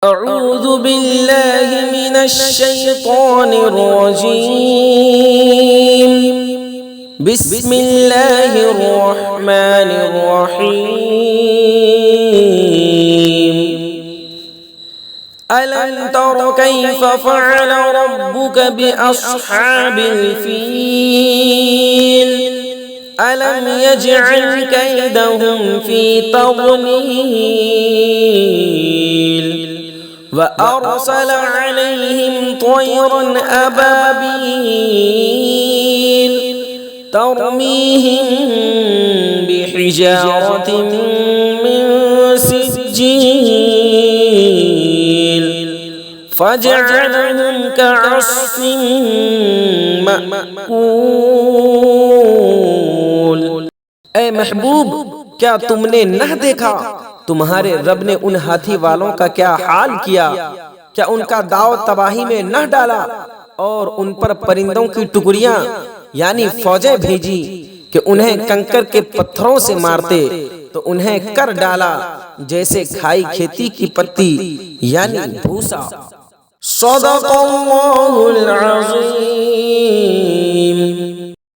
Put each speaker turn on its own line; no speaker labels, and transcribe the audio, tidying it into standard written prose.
अऊज़ु बिल्लाहि मिनश्शैतानिर्रजीम। बिस्मिल्लाहिर्रहमानिर्रहीम। अलम तर कैफ फ़अल रब्बुक बिअस्हाबिल फ़ील अलम यजअल कैदहुम फ़ी तग़लील व अरसल अलैहिम तयरन अबाबील तरमीहिम बिहिजारतिन मिन सिज्जील फजअलहुम कअस्फिन मअकूल। ऐ महबूब, क्या तुमने न देखा तुम्हारे रब ने उन हाथी वालों का क्या हाल किया? क्या उनका दाव तबाही में न डाला और उन पर परिंदों की टुकड़ियां यानी फौजें भेजी कि उन्हें कंकर के पत्थरों से मारते, तो उन्हें कर डाला जैसे खाई खेती की पत्ती यानी भूसा। सदक़ल्लाहुल अज़ीम।